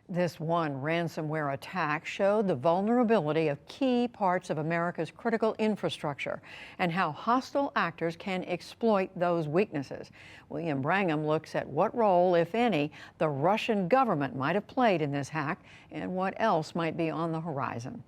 This one ransomware attack showed the vulnerability of key parts of America's critical infrastructure and how hostile actors can exploit those weaknesses. William Brangham looks at what role, if any, the Russian government might have played in this hack and what else might be on the horizon.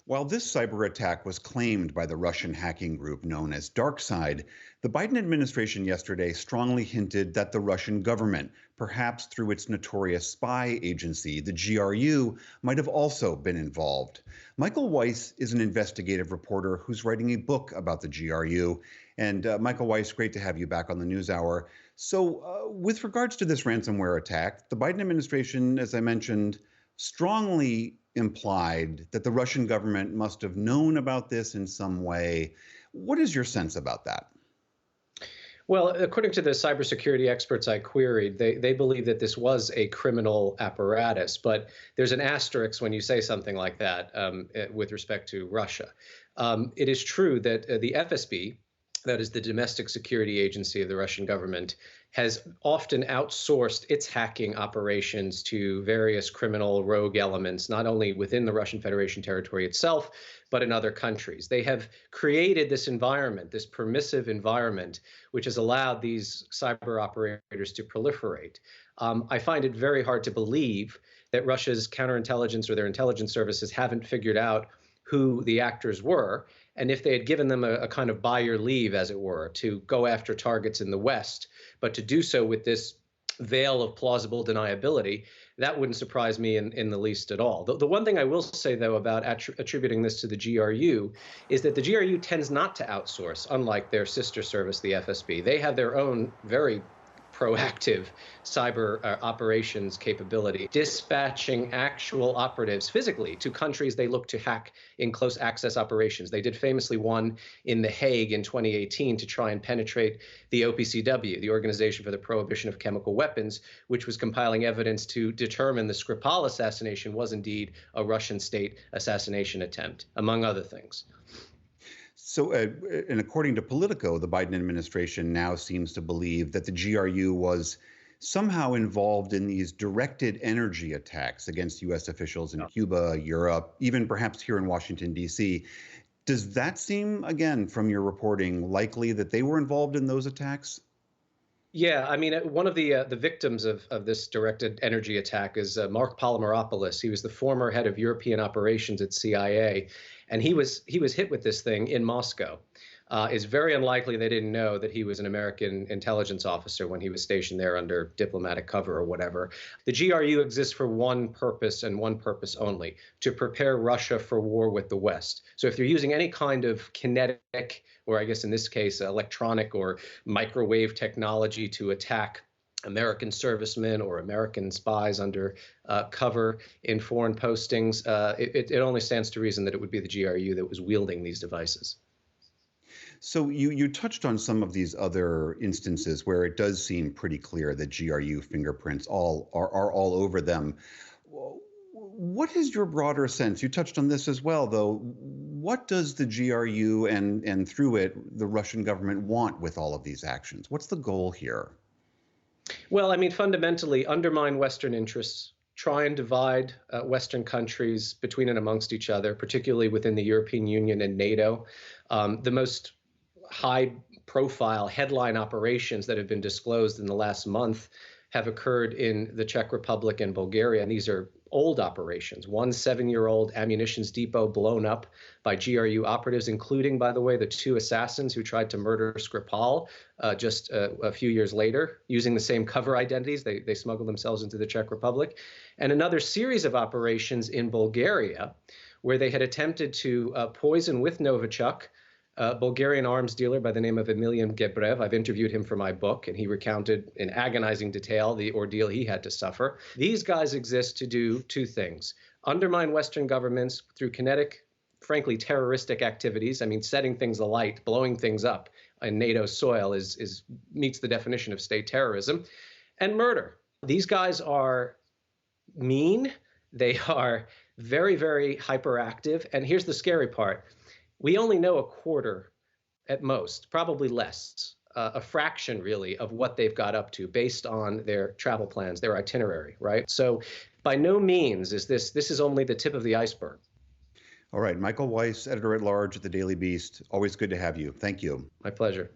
While this cyber attack was claimed by the Russian hacking group known as DarkSide, the Biden administration yesterday strongly hinted that the Russian government, perhaps through its notorious spy agency, the GRU, might have also been involved. Michael Weiss is an investigative reporter who's writing a book about the GRU. And Michael Weiss, great to have you back on the NewsHour. So with regards to this ransomware attack, the Biden administration, as I mentioned, strongly implied that the Russian government must have known about this in some way. What is your sense about that? Well, according to the cybersecurity experts I queried, they believe that this was a criminal apparatus. But there's an asterisk when you say something like that with respect to Russia. It is true that the FSB, that is the domestic security agency of the Russian government, has often outsourced its hacking operations to various criminal rogue elements, not only within the Russian Federation territory itself, but in other countries. They have created this environment, this permissive environment, which has allowed these cyber operators to proliferate. I find it very hard to believe that Russia's counterintelligence or their intelligence services haven't figured out who the actors were. And if they had given them a kind of buy your leave, as it were, to go after targets in the West, but to do so with this veil of plausible deniability, that wouldn't surprise me in the least at all. The one thing I will say, though, about attributing this to the GRU is that the GRU tends not to outsource, unlike their sister service, the FSB. They have their own very proactive cyber operations capability, dispatching actual operatives physically to countries they look to hack in close access operations. They did famously one in The Hague in 2018 to try and penetrate the OPCW, the Organization for the Prohibition of Chemical Weapons, which was compiling evidence to determine the Skripal assassination was indeed a Russian state assassination attempt, among other things. So, and according to Politico, the Biden administration now seems to believe that the GRU was somehow involved in these directed energy attacks against U.S. officials in Cuba, Europe, even perhaps here in Washington, D.C. Does that seem, again, from your reporting, likely that they were involved in those attacks? Yeah, I mean, one of the victims of this directed energy attack is Mark Polymeropoulos. He was the former head of European operations at CIA, and he was hit with this thing in Moscow. It's very unlikely they didn't know that he was an American intelligence officer when he was stationed there under diplomatic cover or whatever. The GRU exists for one purpose and one purpose only: to prepare Russia for war with the West. So if they're using any kind of kinetic, or I guess in this case, electronic or microwave technology to attack American servicemen or American spies under cover in foreign postings, it only stands to reason that it would be the GRU that was wielding these devices. So you touched on some of these other instances where it does seem pretty clear that GRU fingerprints are all over them. What is your broader sense? You touched on this as well, though. What does the GRU and through it the Russian government want with all of these actions? What's the goal here? Well, I mean, fundamentally, undermine Western interests, try and divide Western countries between and amongst each other, particularly within the European Union and NATO. The most high-profile headline operations that have been disclosed in the last month have occurred in the Czech Republic and Bulgaria, and these are old operations. One 7-year-old ammunitions depot blown up by GRU operatives, including, by the way, the 2 assassins who tried to murder Skripal just a few years later, using the same cover identities. They smuggled themselves into the Czech Republic. And another series of operations in Bulgaria, where they had attempted to poison with Novichok a Bulgarian arms dealer by the name of Emilian Gebrev. I've interviewed him for my book, and he recounted in agonizing detail the ordeal he had to suffer. These guys exist to do 2 things: undermine Western governments through kinetic, frankly, terroristic activities. I mean, setting things alight, blowing things up in NATO soil meets the definition of state terrorism, and murder. These guys are mean. They are very, very hyperactive. And here's the scary part. We only know a quarter at most, probably less, a fraction, really, of what they've got up to based on their travel plans, their itinerary, right? So by no means is this is only the tip of the iceberg. All right, Michael Weiss, editor at large at the Daily Beast. Always good to have you. Thank you. My pleasure.